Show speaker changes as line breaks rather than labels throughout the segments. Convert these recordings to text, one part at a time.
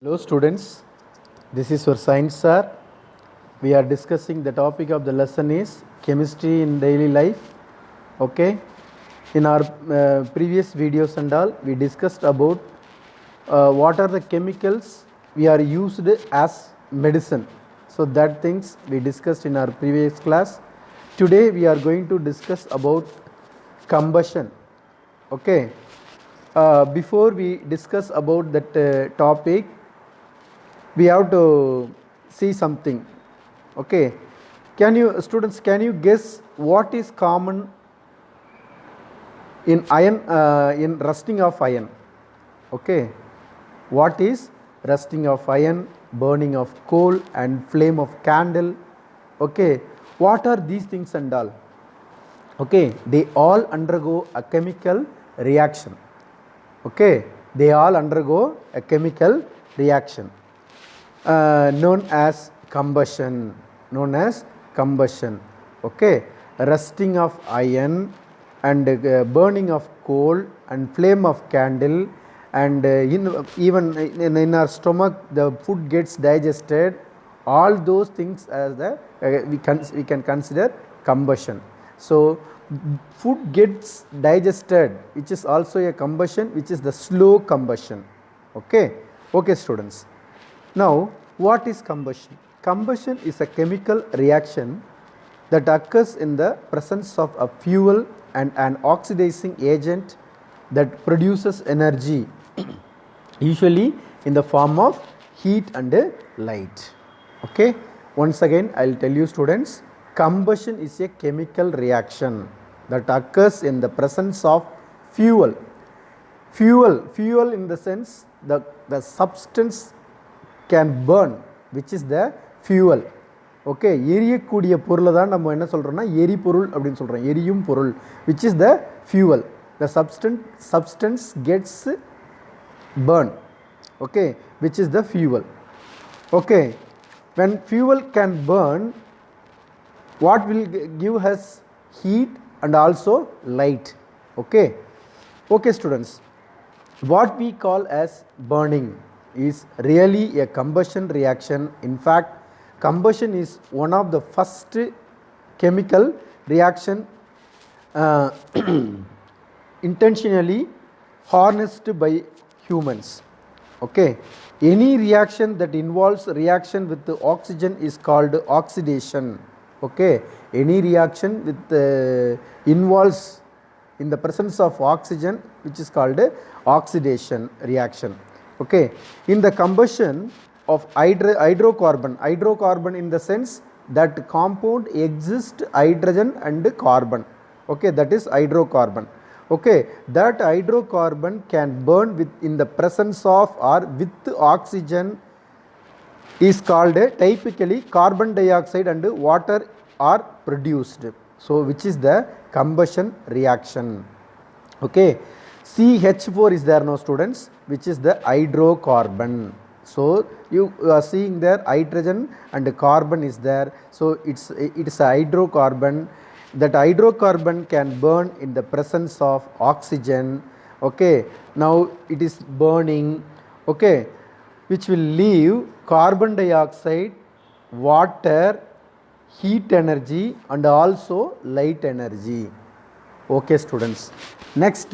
Hello students, this is your science sir. We are discussing the topic of the lesson is chemistry in daily life. Okay, in our previous videos and all we discussed about what are the chemicals we are used as medicine. So that things we discussed in our previous class. Today we are going to discuss about combustion. Okay, before we discuss about that topic, we have to see something. Okay, can you students, can you guess what is common in iron, in rusting of iron? Okay, what is rusting of iron, burning of coal and flame of candle? Okay, what are these things and all? Okay, they all undergo a chemical reaction. Okay, they all undergo a chemical reaction known as combustion. Okay, rusting of iron and burning of coal and flame of candle, and even in our stomach the food gets digested. All those things as the we can consider combustion. So food gets digested, which is also a combustion, which is the slow combustion. Okay, students. Now, what is combustion? Combustion is a chemical reaction that occurs in the presence of a fuel and an oxidizing agent that produces energy, usually in the form of heat and light. Okay, once again I will tell you students, combustion is a chemical reaction that occurs in the presence of fuel in the sense the substance can burn, which is the fuel. Okay, எரியக்கூடிய பொருளை தான் நம்ம என்ன சொல்றோம்னா எரிபொருள் அப்படினு சொல்றோம், எரியும் பொருள், which is the fuel. The substance gets burn, okay, which is the fuel. Okay, when fuel can burn, what will give us heat and also light. Okay, students, what we call as burning is really a combustion reaction. In fact, combustion is one of the first chemical reaction intentionally harnessed by humans. Okay, any reaction that involves reaction with the oxygen is called oxidation. Okay, any reaction with involves in the presence of oxygen, which is called oxidation reaction. Okay, in the combustion of hydrocarbon in the sense that compound exists hydrogen and carbon. Okay, that is hydrocarbon. Okay, that hydrocarbon can burn with in the presence of or with oxygen is called typically carbon dioxide and water are produced. So which is the combustion reaction. Okay, CH4 is there now students, which is the hydrocarbon. So you are seeing there hydrogen and carbon is there. So it's a hydrocarbon. That hydrocarbon can burn in the presence of oxygen. Okay, now it is burning. Okay, which will leave carbon dioxide, water, heat energy and also light energy. Okay students, next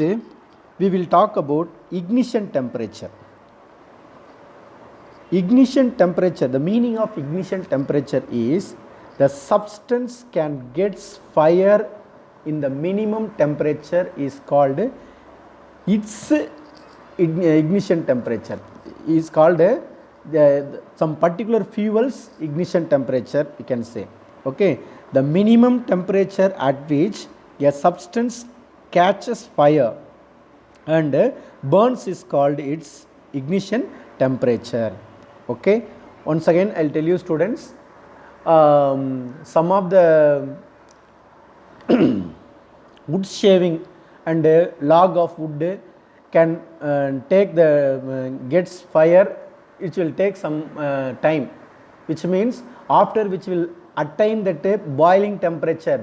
we will talk about ignition temperature. Ignition temperature, the meaning of ignition temperature is the substance can get fire in the minimum temperature is called its ignition temperature is called some particular fuels ignition temperature we can say. Okay, the minimum temperature at which a substance catches fire and burns is called its ignition temperature. Okay, once again I will tell you students, some of the wood shaving and log of wood can take the gets fire, which will take some time, which means after which will attain that boiling temperature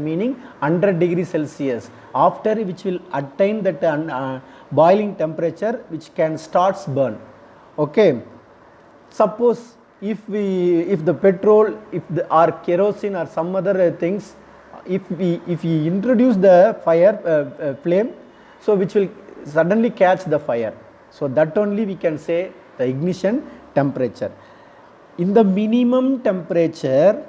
meaning 100 degrees Celsius, after which will attain that boiling temperature which can starts burn. Okay, suppose if the petrol, or kerosene or some other things, if we introduce the fire flame, so which will suddenly catch the fire, so that only we can say the ignition temperature. In the minimum temperature,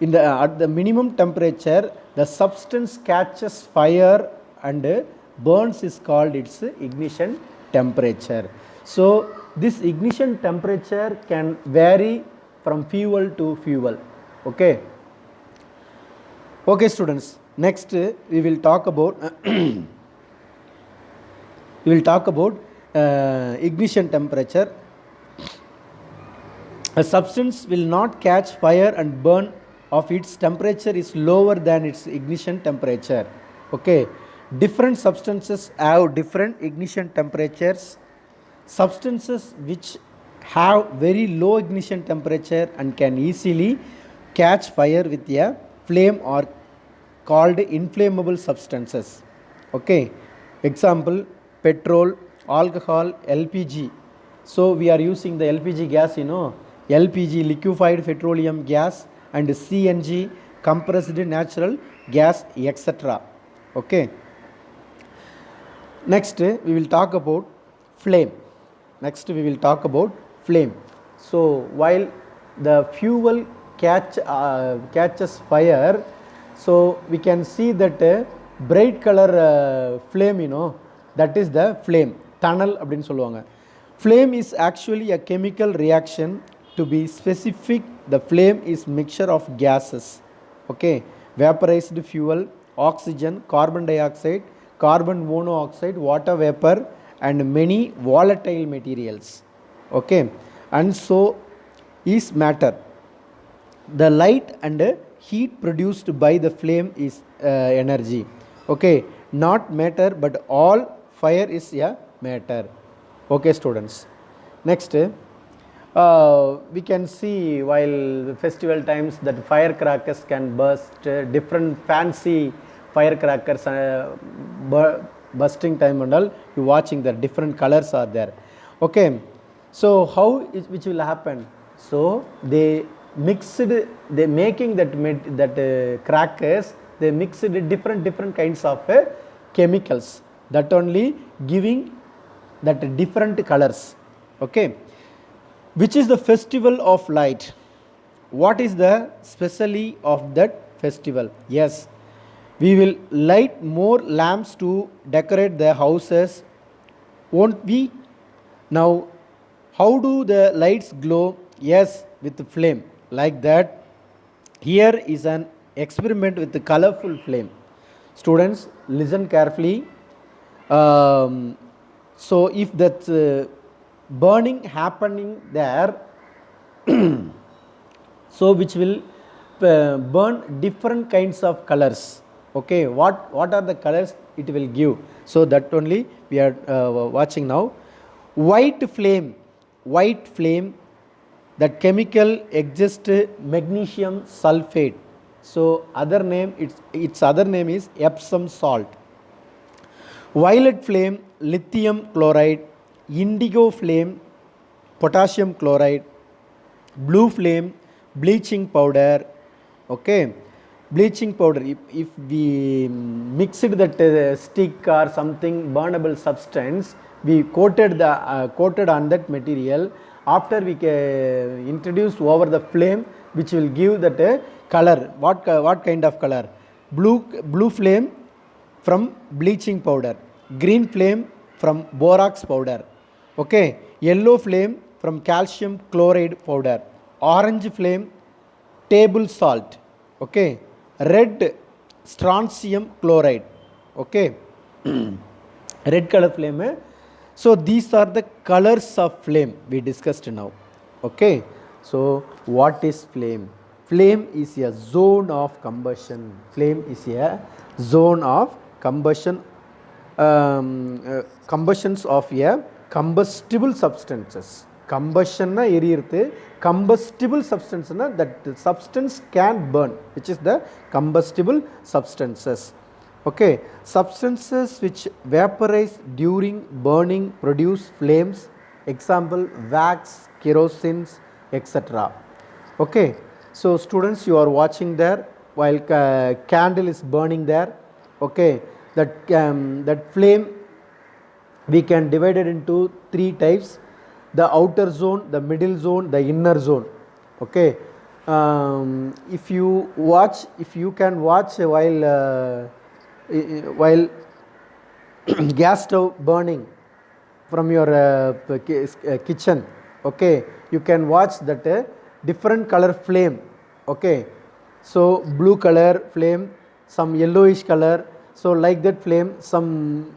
at the minimum temperature, the substance catches fire and burns is called its ignition temperature. So this ignition temperature can vary from fuel to fuel. Okay. Okay, students. Next, we will talk about ignition temperature. A substance will not catch fire and burn if its temperature is lower than its ignition temperature. Okay, different substances have different ignition temperatures. Substances which have very low ignition temperature and can easily catch fire with a flame are called inflammable substances. Okay, example: petrol, alcohol, LPG. So we are using the LPG gas, LPG, liquefied petroleum gas, and CNG, compressed natural gas, etc. Okay. Next, we will talk about flame. So while the fuel catches fire, so we can see that bright color flame, that is the flame. Tunnel அப்படினு சொல்லுவாங்க. Flame is actually a chemical reaction. To be specific, the flame is mixture of gases. Okay, vaporized fuel, oxygen, carbon dioxide, carbon monoxide, water vapor, and many volatile materials. Okay, and so is matter. The light and heat produced by the flame is energy. Okay, not matter, but all fire is a matter. Okay, students. Next, we can see while festival times that firecrackers can burst, different fancy firecrackers bursting time and all, you watching the different colors are there. Okay, so how which will happen? So they making that crackers, they mixed different kinds of chemicals, that only giving that different colors. Okay, which is the festival of light? What is the specialty of that festival? Yes, we will light more lamps to decorate the houses, won't we? Now, how do the lights glow? Yes, with flame, like that. Here is an experiment with the colorful flame. Students, listen carefully. So if that burning happening there, so which will burn different kinds of colors. Okay, what are the colors it will give? So that only we are watching now. White flame, that chemical exists magnesium sulfate. So other name, its other name is Epsom salt. Violet flame, lithium chloride. Indigo flame, potassium chloride. Blue flame, bleaching powder. Okay, bleaching powder, if we mixed that stick or something burnable substance, we coated on that material. After we introduced over the flame, which will give that color. What kind of color? Blue flame from bleaching powder, green flame from borax powder. Okay, yellow flame from calcium chloride powder, orange flame table salt. Okay, red strontium chloride. Okay, red color flame. So these are the colors of flame we discussed now. Okay, so what is flame? Flame is a zone of combustion. Flame is a zone of combustion, combustions of a combustible substances. Combustion na eriyirthu, combustible substance na that substance can burn, which is the combustible substances. Okay, substances which vaporize during burning produce flames. Example, wax, kerosene, etc. Okay, so students, you are watching there while candle is burning there. Okay, that flame we can divide it into three types: the outer zone, the middle zone, the inner zone. Okay, if you can watch while gas stove burning from your kitchen, okay, you can watch that different color flame. Okay, so blue color flame, some yellowish color, so like that flame, some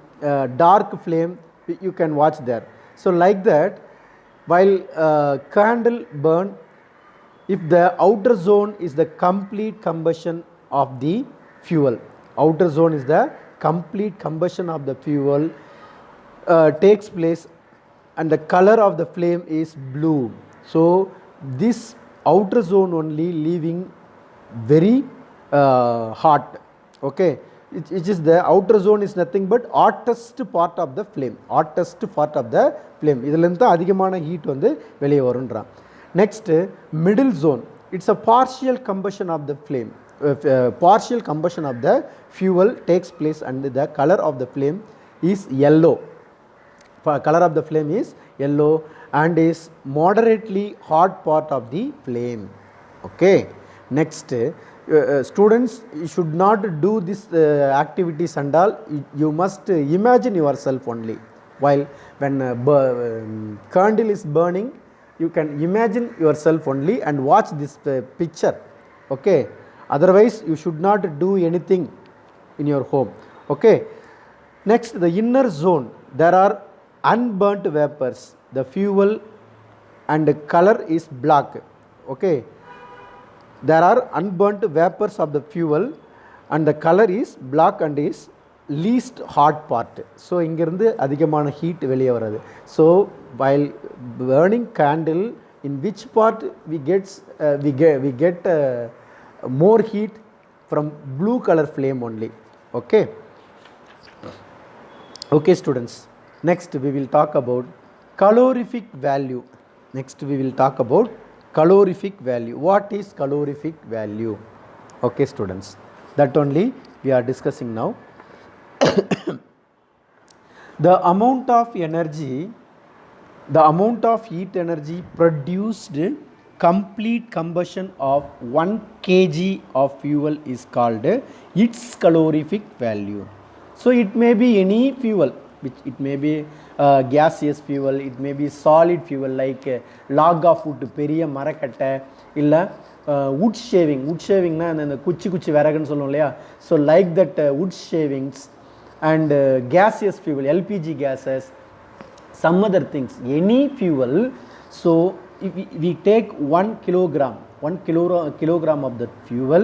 dark flame you can watch there. So like that, while candle burn, if the outer zone is the complete combustion of the fuel, outer zone is the complete combustion of the fuel takes place, and the color of the flame is blue. So this outer zone only leaving very hot. Okay, it is the outer zone is nothing but hottest part of the flame, hottest part of the flame. இதிலிருந்து அதிகமான heat வந்து வெளியே வரும்ன்றான். Next, middle zone, it's a partial combustion of the flame. Partial combustion of the fuel takes place and the color of the flame is yellow. Color of the flame is yellow and is moderately hot part of the flame. Okay, next, students, you should not do this activities and all. You must imagine yourself only. While when candle is burning, you can imagine yourself only and watch this picture. Okay, otherwise you should not do anything in your home. Okay, next, the inner zone, there are unburnt vapors, the fuel and the color is black. Okay, there are unburnt vapors of the fuel and the color is black and is least hot part. So இங்கிருந்து அதிகமான heat வெளியே வருது. So while burning candle, in which part we get more heat from blue color flame only. Okay, okay students, next we will talk about calorific value. Next we will talk about calorific value. What is calorific value? Okay students, that only we are discussing now. The amount of energy, the amount of heat energy produced complete combustion of 1 kg of fuel is called its calorific value. So it may be any fuel, which it may be gaseous fuel, it may be solid fuel like log of wood, பெரிய மரக்கட்டை, இல்லை wood shaving. Wood shaving na அந்த குச்சி விறகுன்னு சொல்லுவோம் இல்லையா. So like that wood shavings and gaseous fuel, LPG gases, some other things, any fuel. So if we take 1 kilogram of the fuel,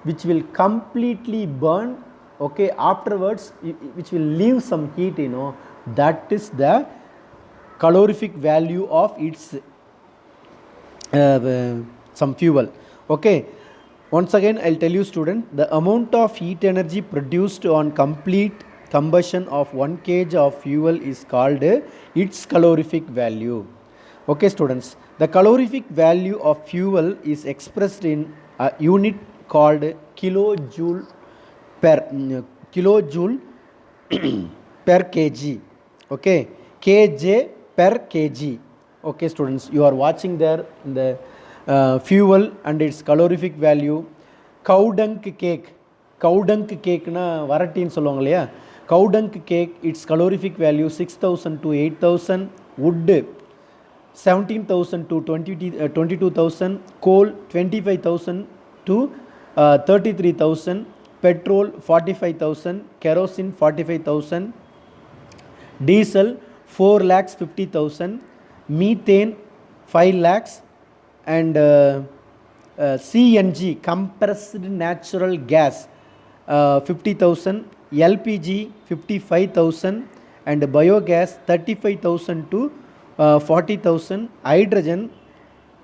which will completely burn, okay, afterwards which will leave some heat, you know, that is the calorific value of its some fuel. Okay, once again I'll tell you student, the amount of heat energy produced on complete combustion of 1 kg of fuel is called its calorific value. Okay students, the calorific value of fuel is expressed in a unit called kilojoule per kg. Okay, kj per kg. Okay students, you are watching there in the fuel and its calorific value. Cow dung cake, cow dung cake na varattiன்னு சொல்லுவாங்க இல்லையா. Cow dung cake, its calorific value 6,000 to 8,000. Wood 17,000 to 22,000. Coal 25,000 to 33,000. Petrol 45,000. Kerosene 45,000. Diesel 4,50,000. Methane 5 lakhs. And CNG, compressed natural gas, 50,000. LPG 55,000 and biogas 35,000 to 40,000. Hydrogen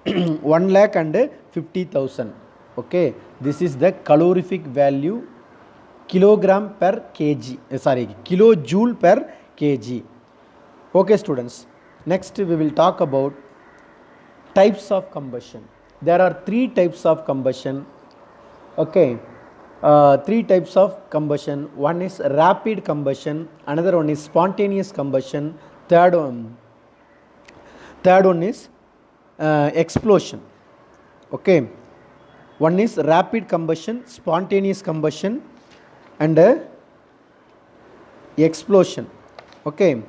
1 lakh and 50,000. Okay, this is the calorific value, kilogram per kg, kilojoule per kg. Okay students, Next we will talk about types of combustion. There are three types of combustion. Okay, three types of combustion. One is rapid combustion, another one is spontaneous combustion, third one is explosion. Okay, one is rapid combustion, spontaneous combustion, and explosion. Okay,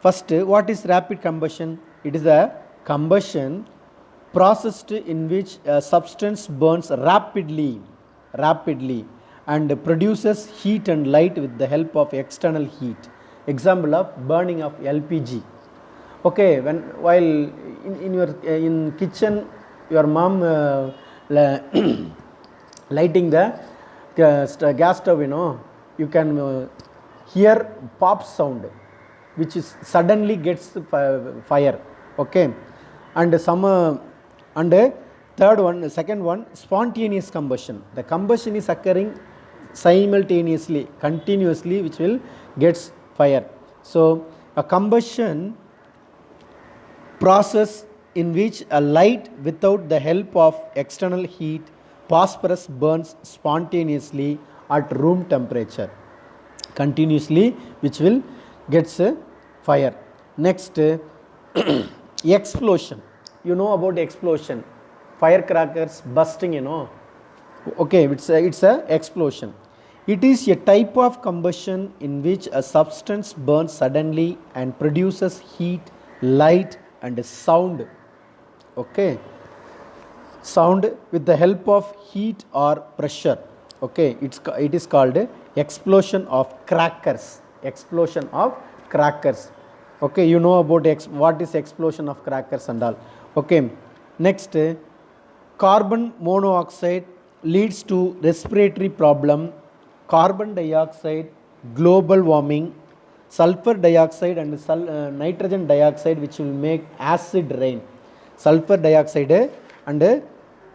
first, what is rapid combustion? It is a combustion processed in which a substance burns rapidly and produces heat and light with the help of external heat. Example of burning of LPG. Okay, while in your in kitchen, your mom lighting the gas stove, you can hear pop sound, which is suddenly gets fire. Okay, and second one, spontaneous combustion. The combustion is occurring simultaneously, continuously, which will gets fire. So a combustion process in which a light without the help of external heat, phosphorus burns spontaneously at room temperature continuously, which will gets fire. Next, explosion. You know about explosion, firecrackers bursting, Okay, it's a explosion. It is a type of combustion in which a substance burns suddenly and produces heat, light, and sound. Okay, sound with the help of heat or pressure. Okay, it is called explosion of crackers. Explosion of crackers. Okay, you know about what is explosion of crackers and all. Okay, next, carbon monoxide leads to respiratory problem, carbon dioxide, global warming, sulfur dioxide and nitrogen dioxide, which will make acid rain. Sulfur dioxide and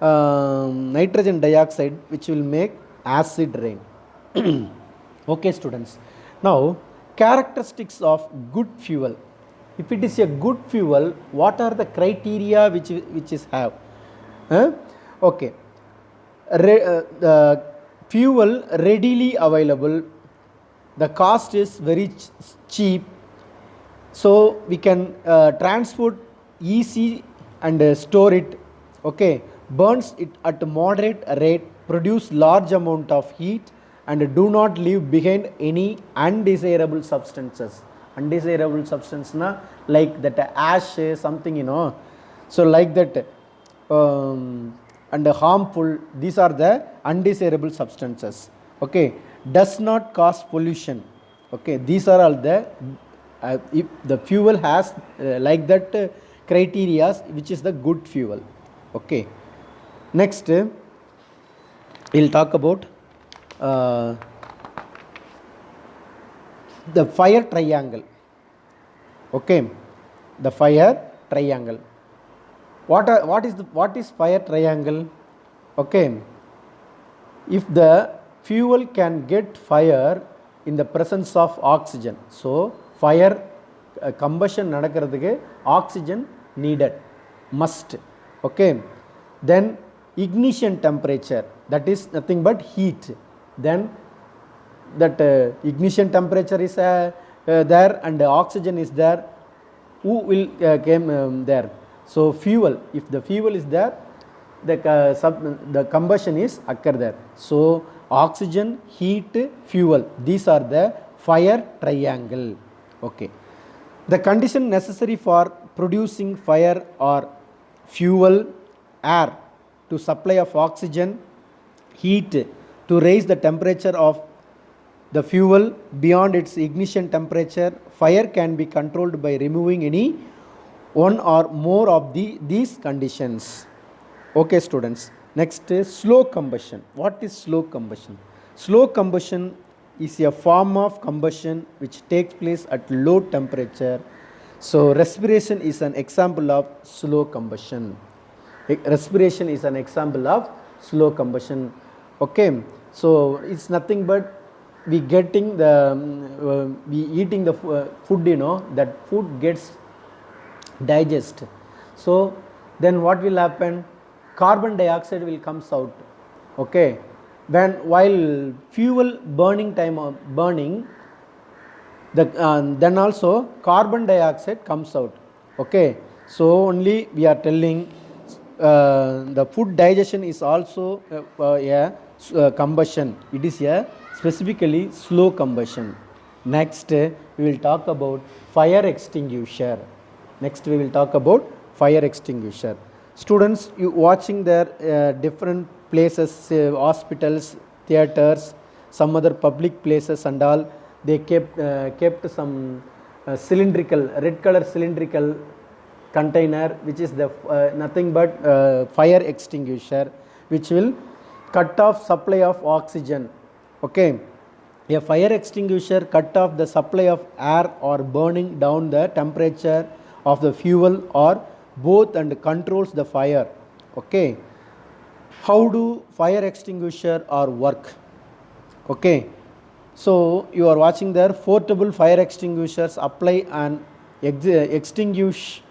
nitrogen dioxide, which will make acid rain. Okay, students. Now, characteristics of good fuel. If it is a good fuel, what are the criteria which is have? Okay, the fuel readily available, the cost is very cheap, so we can transport easy and store it. Okay, burns it at a moderate rate, produce large amount of heat, and do not leave behind any undesirable substances. Undesirable substance like that ash something, so like that, and harmful, these are the undesirable substances. Okay, does not cause pollution. Okay, these are all the if the fuel has like that criteria, which is the good fuel. Okay, next we'll talk about the fire triangle. Okay, the fire triangle. What is fire triangle? Okay, if the fuel can get fire in the presence of oxygen, so fire combustion nadakradhukku oxygen needed, must. Okay, then ignition temperature, that is nothing but heat. Then that ignition temperature is there and oxygen is there, who will came there? So fuel, if the fuel is there, the combustion is occur there. So oxygen, heat, fuel, these are the fire triangle. Okay, the condition necessary for producing fire are fuel, air to supply of oxygen, heat to raise the temperature of the fuel beyond its ignition temperature. Fire can be controlled by removing any one or more of these conditions. Okay, students. Next is slow combustion. What is slow combustion? Slow combustion is a form of combustion which takes place at low temperature. So respiration is an example of slow combustion. Respiration is an example of slow combustion. Okay, so it's nothing but we getting the we eating the food, that food gets digest. So then what will happen? Carbon dioxide will comes out. Okay, when while fuel burning time of burning, then also carbon dioxide comes out. Okay, so only we are telling the food digestion is also a combustion. It is a specifically slow combustion. Next we will talk about fire extinguisher. Next we will talk about fire extinguisher. Students, you watching their different places, hospitals, theaters, some other public places and all, they kept some cylindrical, red color cylindrical container, which is the nothing but fire extinguisher, which will cut off supply of oxygen. Okay, a fire extinguisher cut off the supply of air or burning down the temperature of the fuel or both and controls the fire. Okay, how do fire extinguisher or work? Okay, so you are watching there, portable fire extinguishers apply an extinguish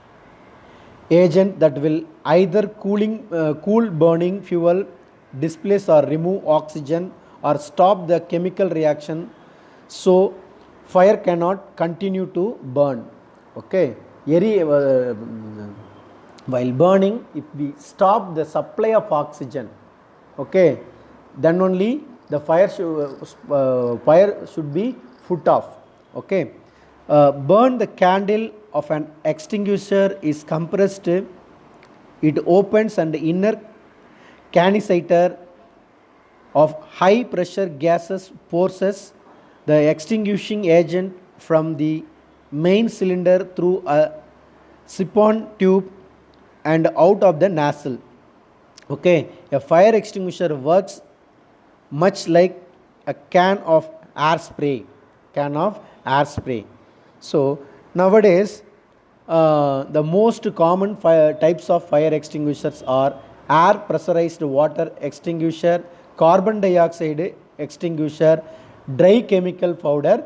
agent that will either cool burning fuel, displace or remove oxygen or stop the chemical reaction, so fire cannot continue to burn. Okay, while burning, if we stop the supply of oxygen, okay, then only the fire should be put off. Okay, burn the candle of an extinguisher is compressed. It opens and inner canister of high pressure gases forces the extinguishing agent from the main cylinder through a siphon tube and out of the nozzle. Okay, a fire extinguisher works much like a can of air spray. So nowadays the most common types of fire extinguishers are air pressurized water extinguisher, carbon dioxide extinguisher, dry chemical powder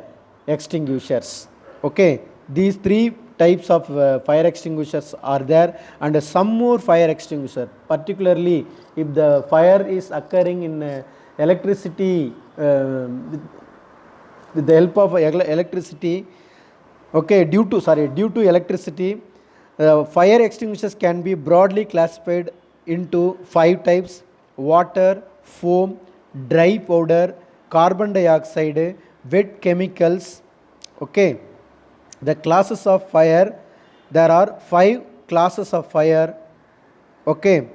extinguishers. Okay, these three types of fire extinguishers are there, and some more fire extinguisher, particularly if the fire is occurring in electricity, with the help of electricity. Okay, due to electricity, fire extinguishers can be broadly classified into 5 types: water, foam, dry powder, carbon dioxide, wet chemicals. Okay, the classes of fire, there are 5 classes of fire. Okay,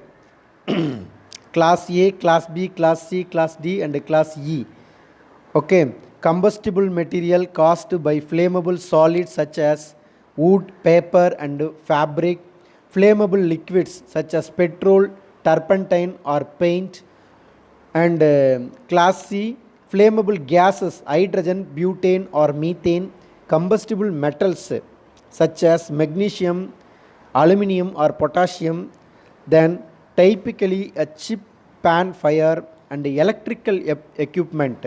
class A, class B, class C, class D and class E. Okay, combustible material caused by flammable solids such as wood, paper and fabric, flammable liquids such as petrol, turpentine or paint, and class C, flammable gases, hydrogen, butane or methane, combustible metals such as magnesium, aluminum or potassium, then typically a chip pan fire and electrical equipment.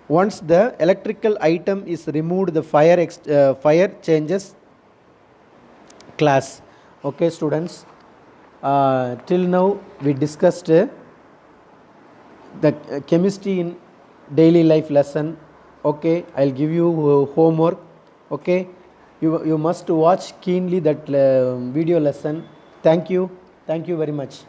Once the electrical item is removed, the fire changes class. Okay, students, till now we discussed the chemistry in daily life lesson. Okay, I'll give you homework. Okay, you must watch keenly that video lesson. Thank you very much.